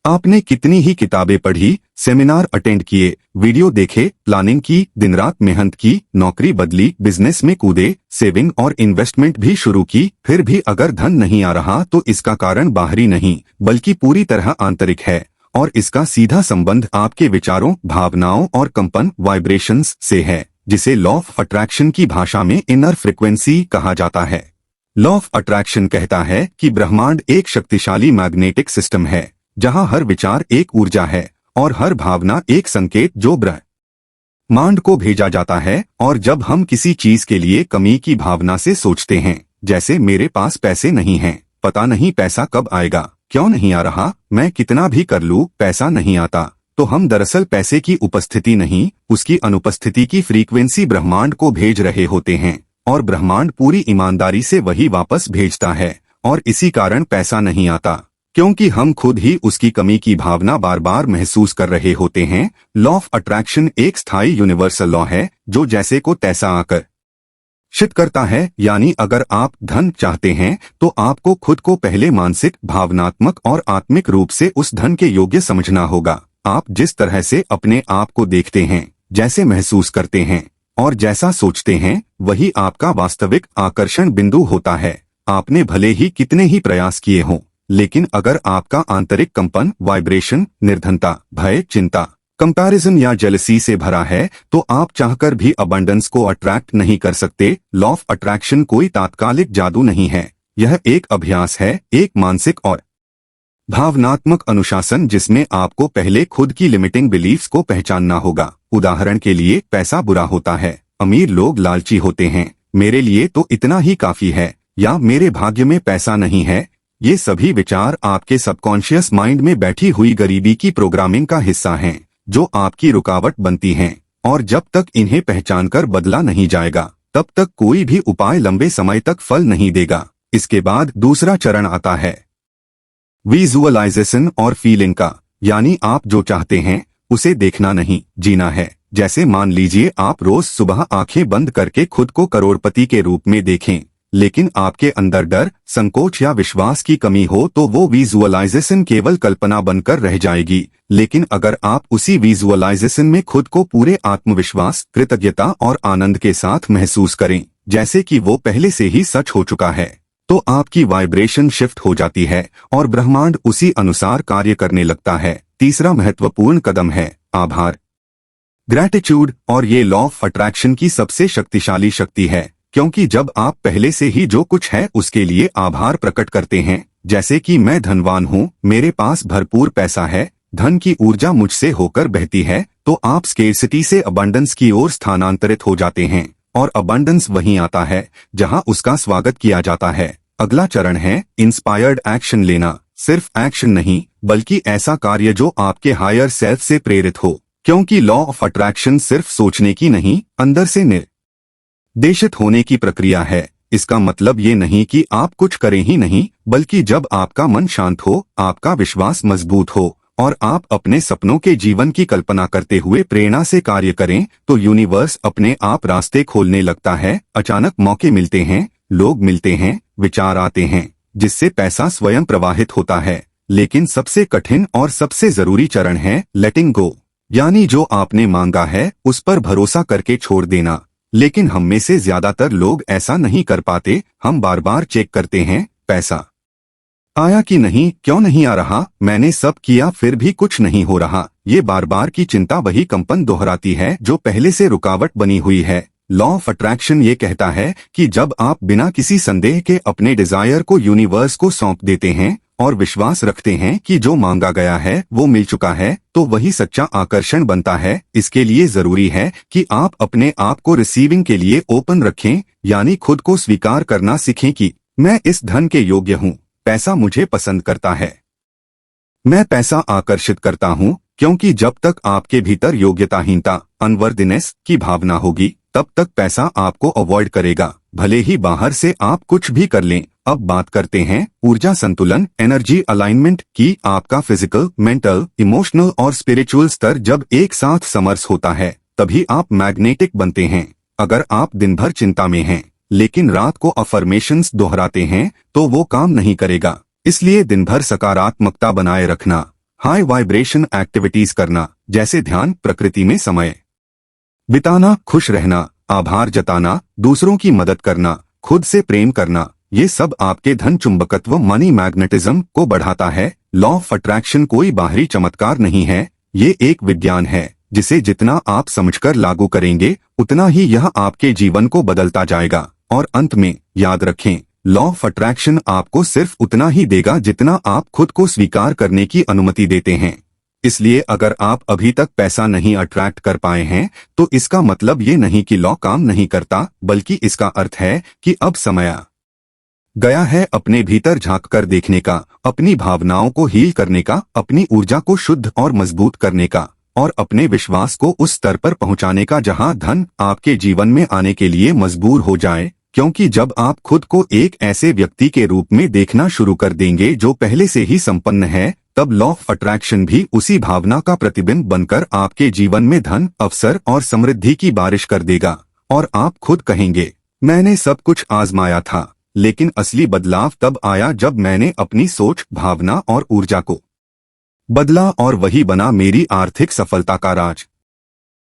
आपने कितनी ही किताबें पढ़ी, सेमिनार अटेंड किए, वीडियो देखे, प्लानिंग की, दिन रात मेहनत की, नौकरी बदली, बिजनेस में कूदे, सेविंग और इन्वेस्टमेंट भी शुरू की, फिर भी अगर धन नहीं आ रहा तो इसका कारण बाहरी नहीं बल्कि पूरी तरह आंतरिक है। और इसका सीधा संबंध आपके विचारों, भावनाओं और कंपन वाइब्रेशंस से है, जिसे लॉ ऑफ अट्रैक्शन की भाषा में इनर फ्रिक्वेंसी कहा जाता है। लॉ ऑफ अट्रैक्शन कहता है कि ब्रह्मांड एक शक्तिशाली मैग्नेटिक सिस्टम है, जहां हर विचार एक ऊर्जा है और हर भावना एक संकेत जो ब्रह्मांड को भेजा जाता है। और जब हम किसी चीज के लिए कमी की भावना से सोचते हैं, जैसे मेरे पास पैसे नहीं हैं, पता नहीं पैसा कब आएगा, क्यों नहीं आ रहा, मैं कितना भी कर लूं पैसा नहीं आता, तो हम दरअसल पैसे की उपस्थिति नहीं, उसकी अनुपस्थिति की फ्रीक्वेंसी ब्रह्मांड को भेज रहे होते हैं। और ब्रह्मांड पूरी ईमानदारी से वही वापस भेजता है। और इसी कारण पैसा नहीं आता, क्योंकि हम खुद ही उसकी कमी की भावना बार बार महसूस कर रहे होते हैं। लॉ ऑफ अट्रैक्शन एक स्थायी यूनिवर्सल लॉ है जो जैसे को तैसा आकर्षित करता है। यानी अगर आप धन चाहते हैं तो आपको खुद को पहले मानसिक, भावनात्मक और आत्मिक रूप से उस धन के योग्य समझना होगा। आप जिस तरह से अपने आप को देखते हैं, जैसे महसूस करते हैं और जैसा सोचते हैं, वही आपका वास्तविक आकर्षण बिंदु होता है। आपने भले ही कितने ही प्रयास किए हों, लेकिन अगर आपका आंतरिक कंपन, वाइब्रेशन, निर्धनता, भय, चिंता, कंपैरिजन या जेलसी से भरा है, तो आप चाहकर भी अबंडेंस को अट्रैक्ट नहीं कर सकते। लॉ ऑफ अट्रैक्शन कोई तात्कालिक जादू नहीं है, यह एक अभ्यास है, एक मानसिक और भावनात्मक अनुशासन जिसमें आपको पहले खुद की लिमिटिंग बिलीफ्स को पहचानना होगा। उदाहरण के लिए, पैसा बुरा होता है, अमीर लोग लालची होते हैं, मेरे लिए तो इतना ही काफी है, या मेरे भाग्य में पैसा नहीं है। ये सभी विचार आपके सबकॉन्शियस माइंड में बैठी हुई गरीबी की प्रोग्रामिंग का हिस्सा हैं, जो आपकी रुकावट बनती हैं। और जब तक इन्हें पहचानकर बदला नहीं जाएगा, तब तक कोई भी उपाय लंबे समय तक फल नहीं देगा। इसके बाद दूसरा चरण आता है विजुअलाइजेशन और फीलिंग का, यानी आप जो चाहते हैं उसे देखना नहीं, जीना है। जैसे मान लीजिए आप रोज सुबह आंखें बंद करके खुद को करोड़पति के रूप में देखें, लेकिन आपके अंदर डर, संकोच या विश्वास की कमी हो तो वो विजुअलाइजेशन केवल कल्पना बनकर रह जाएगी। लेकिन अगर आप उसी विजुअलाइजेशन में खुद को पूरे आत्मविश्वास, कृतज्ञता और आनंद के साथ महसूस करें, जैसे कि वो पहले से ही सच हो चुका है, तो आपकी वाइब्रेशन शिफ्ट हो जाती है और ब्रह्मांड उसी अनुसार कार्य करने लगता है। तीसरा महत्वपूर्ण कदम है आभार, ग्रैटिट्यूड। और ये लॉ ऑफ अट्रैक्शन की सबसे शक्तिशाली शक्ति है, क्योंकि जब आप पहले से ही जो कुछ है उसके लिए आभार प्रकट करते हैं, जैसे कि मैं धनवान हूँ, मेरे पास भरपूर पैसा है, धन की ऊर्जा मुझसे होकर बहती है, तो आप स्केर्सिटी से अबंडेंस की ओर स्थानांतरित हो जाते हैं। और अबंडेंस वहीं आता है जहां उसका स्वागत किया जाता है। अगला चरण है इंस्पायर्ड एक्शन लेना। सिर्फ एक्शन नहीं, बल्कि ऐसा कार्य जो आपके हायर सेल्फ से प्रेरित हो, क्योंकि लॉ ऑफ अट्रैक्शन सिर्फ सोचने की नहीं, अंदर से निर्देशित होने की प्रक्रिया है। इसका मतलब ये नहीं कि आप कुछ करें ही नहीं, बल्कि जब आपका मन शांत हो, आपका विश्वास मजबूत हो और आप अपने सपनों के जीवन की कल्पना करते हुए प्रेरणा से कार्य करें, तो यूनिवर्स अपने आप रास्ते खोलने लगता है। अचानक मौके मिलते हैं, लोग मिलते हैं, विचार आते हैं, जिससे पैसा स्वयं प्रवाहित होता है। लेकिन सबसे कठिन और सबसे जरूरी चरण है लेटिंग गो, यानी जो आपने मांगा है उस पर भरोसा करके छोड़ देना। लेकिन हम में से ज्यादातर लोग ऐसा नहीं कर पाते। हम बार बार चेक करते हैं, पैसा आया कि नहीं, क्यों नहीं आ रहा, मैंने सब किया फिर भी कुछ नहीं हो रहा। ये बार बार की चिंता वही कंपन दोहराती है जो पहले से रुकावट बनी हुई है। लॉ ऑफ अट्रैक्शन ये कहता है कि जब आप बिना किसी संदेह के अपने डिजायर को यूनिवर्स को सौंप देते हैं और विश्वास रखते हैं कि जो मांगा गया है वो मिल चुका है, तो वही सच्चा आकर्षण बनता है। इसके लिए जरूरी है कि आप अपने आप को रिसीविंग के लिए ओपन रखें, यानी खुद को स्वीकार करना सीखें कि मैं इस धन के योग्य हूँ, पैसा मुझे पसंद करता है, मैं पैसा आकर्षित करता हूँ। क्योंकि जब तक आपके भीतर योग्यताहीनता, अनवर्दिनेस की भावना होगी, तब तक पैसा आपको अवॉइड करेगा, भले ही बाहर से आप कुछ भी कर लें। अब बात करते हैं ऊर्जा संतुलन, एनर्जी अलाइनमेंट की। आपका फिजिकल, मेंटल, इमोशनल और स्पिरिचुअल स्तर जब एक साथ समरस होता है, तभी आप मैग्नेटिक बनते हैं। अगर आप दिन भर चिंता में हैं, लेकिन रात को अफर्मेशंस दोहराते हैं, तो वो काम नहीं करेगा। इसलिए दिन भर सकारात्मकता बनाए रखना, हाई वाइब्रेशन एक्टिविटीज करना, जैसे ध्यान, प्रकृति में समय बिताना, खुश रहना, आभार जताना, दूसरों की मदद करना, खुद से प्रेम करना, ये सब आपके धन चुंबकत्व मनी मैग्नेटिज्म को बढ़ाता है। लॉ ऑफ अट्रैक्शन कोई बाहरी चमत्कार नहीं है, ये एक विज्ञान है जिसे जितना आप समझकर लागू करेंगे उतना ही यह आपके जीवन को बदलता जाएगा। और अंत में याद रखें, लॉ ऑफ अट्रैक्शन आपको सिर्फ उतना ही देगा जितना आप खुद को स्वीकार करने की अनुमति देते हैं। इसलिए अगर आप अभी तक पैसा नहीं अट्रैक्ट कर पाए हैं तो इसका मतलब ये नहीं कि लॉ काम नहीं करता, बल्कि इसका अर्थ है कि अब समय आ गया है अपने भीतर झांक कर देखने का, अपनी भावनाओं को हील करने का, अपनी ऊर्जा को शुद्ध और मजबूत करने का, और अपने विश्वास को उस स्तर पर पहुंचाने का जहां धन आपके जीवन में आने के लिए मजबूर हो जाए। क्योंकि जब आप खुद को एक ऐसे व्यक्ति के रूप में देखना शुरू कर देंगे जो पहले से ही संपन्न है, तब लॉ ऑफ अट्रैक्शन भी उसी भावना का प्रतिबिंब बनकर आपके जीवन में धन, अवसर और समृद्धि की बारिश कर देगा। और आप खुद कहेंगे, मैंने सब कुछ आजमाया था, लेकिन असली बदलाव तब आया जब मैंने अपनी सोच, भावना और ऊर्जा को बदला, और वही बना मेरी आर्थिक सफलता का राज।